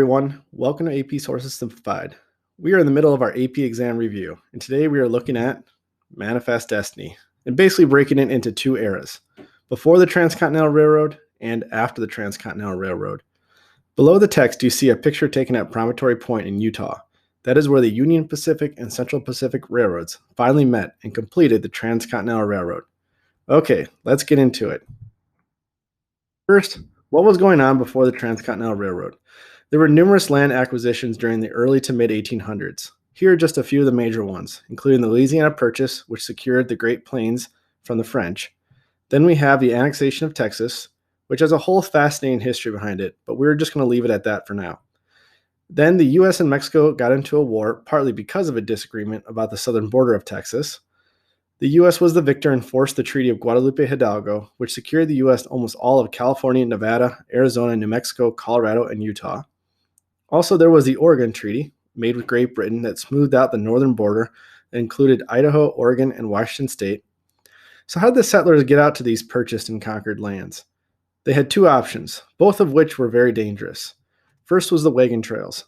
Everyone, welcome to AP Sources Simplified. We are in the middle of our AP exam review, and today we are looking at Manifest Destiny and basically breaking it into two eras, before the Transcontinental Railroad and after the Transcontinental Railroad. Below the text, you see a picture taken at Promontory Point in Utah. That is where the Union Pacific and Central Pacific Railroads finally met and completed the Transcontinental Railroad. Okay, let's get into it. First, what was going on before the Transcontinental Railroad? There were numerous land acquisitions during the early to mid 1800s. Here are just a few of the major ones, including the Louisiana Purchase, which secured the Great Plains from the French. Then we have the annexation of Texas, which has a whole fascinating history behind it, but we're just going to leave it at that for now. Then the US and Mexico got into a war, partly because of a disagreement about the southern border of Texas. The US was the victor and forced the Treaty of Guadalupe Hidalgo, which secured the US almost all of California, Nevada, Arizona, New Mexico, Colorado, and Utah. Also, there was the Oregon Treaty, made with Great Britain, that smoothed out the northern border and included Idaho, Oregon, and Washington state. So how did the settlers get out to these purchased and conquered lands? They had two options, both of which were very dangerous. First was the wagon trails.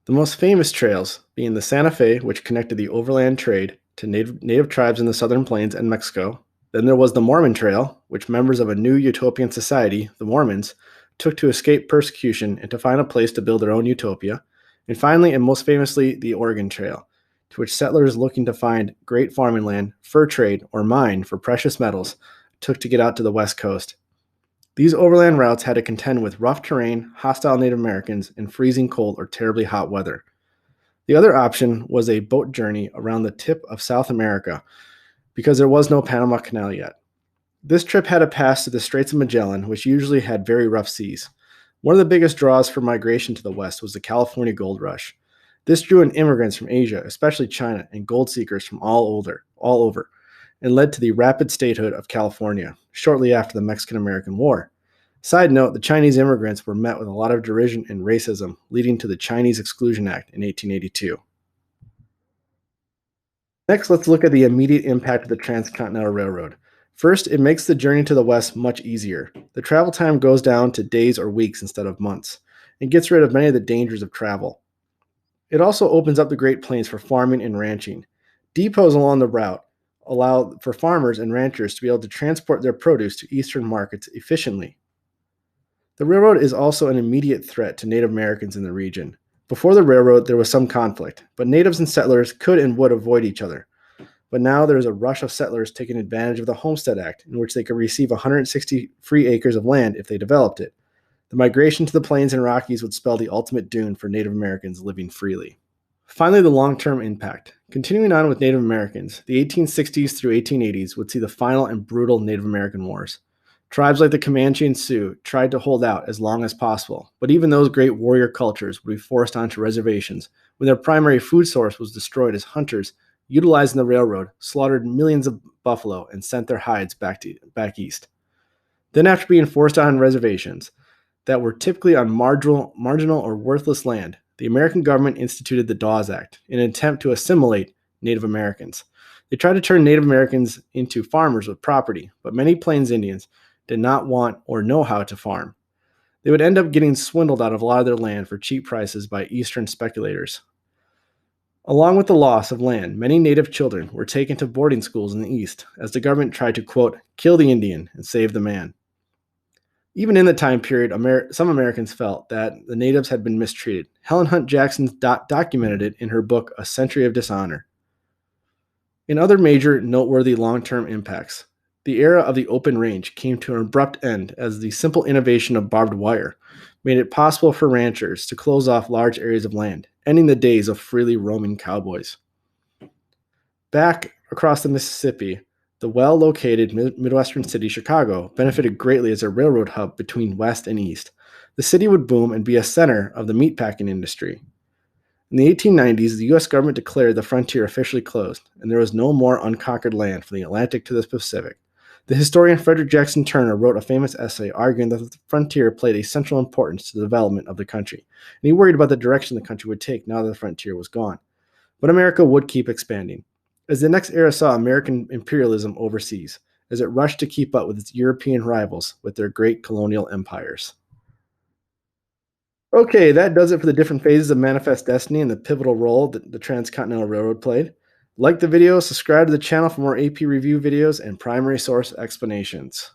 The most famous trails being the Santa Fe, which connected the overland trade to native tribes in the southern plains and Mexico. Then there was the Mormon Trail, which members of a new utopian society, the Mormons, took to escape persecution and to find a place to build their own utopia. And finally, and most famously, the Oregon Trail, to which settlers looking to find great farming land, fur trade, or mine for precious metals took to get out to the West Coast. These overland routes had to contend with rough terrain, hostile Native Americans, and freezing cold or terribly hot weather. The other option was a boat journey around the tip of South America, because there was no Panama Canal yet. This trip had to pass through the Straits of Magellan, which usually had very rough seas. One of the biggest draws for migration to the west was the California gold rush. This drew in immigrants from Asia, especially China, and gold seekers from all over, and led to the rapid statehood of California shortly after the Mexican-American War. Side note, the Chinese immigrants were met with a lot of derision and racism, leading to the Chinese Exclusion Act in 1882. Next, let's look at the immediate impact of the Transcontinental Railroad. First, it makes the journey to the west much easier. The travel time goes down to days or weeks instead of months, and gets rid of many of the dangers of travel. It also opens up the Great Plains for farming and ranching. Depots along the route allow for farmers and ranchers to be able to transport their produce to eastern markets efficiently. The railroad is also an immediate threat to Native Americans in the region. Before the railroad, there was some conflict, but natives and settlers could and would avoid each other. But now there is a rush of settlers taking advantage of the Homestead Act, in which they could receive 160 free acres of land if they developed it. The migration to the Plains and Rockies would spell the ultimate doom for Native Americans living freely. Finally, the long-term impact. Continuing on with Native Americans, the 1860s through 1880s would see the final and brutal Native American wars. Tribes like the Comanche and Sioux tried to hold out as long as possible, but even those great warrior cultures would be forced onto reservations when their primary food source was destroyed as hunters, utilizing the railroad, slaughtered millions of buffalo and sent their hides back east. Then, after being forced on reservations that were typically on marginal or worthless land, the American government instituted the Dawes Act in an attempt to assimilate Native Americans. They tried to turn Native Americans into farmers with property, but many Plains Indians did not want or know how to farm. They would end up getting swindled out of a lot of their land for cheap prices by Eastern speculators. Along with the loss of land, many Native children were taken to boarding schools in the East as the government tried to, quote, kill the Indian and save the man. Even in the time period, some Americans felt that the natives had been mistreated. Helen Hunt Jackson documented it in her book, A Century of Dishonor. In other major noteworthy long-term impacts, the era of the open range came to an abrupt end as the simple innovation of barbed wire made it possible for ranchers to close off large areas of land, ending the days of freely roaming cowboys. Back across the Mississippi, the well-located Midwestern city Chicago benefited greatly as a railroad hub between West and East. The city would boom and be a center of the meatpacking industry. In the 1890s, the U.S. government declared the frontier officially closed, and there was no more unconquered land from the Atlantic to the Pacific. The historian Frederick Jackson Turner wrote a famous essay arguing that the frontier played a central importance to the development of the country, and he worried about the direction the country would take now that the frontier was gone. But America would keep expanding, as the next era saw American imperialism overseas, as it rushed to keep up with its European rivals with their great colonial empires. Okay, that does it for the different phases of Manifest Destiny and the pivotal role that the Transcontinental Railroad played. Like the video, subscribe to the channel for more AP review videos and primary source explanations.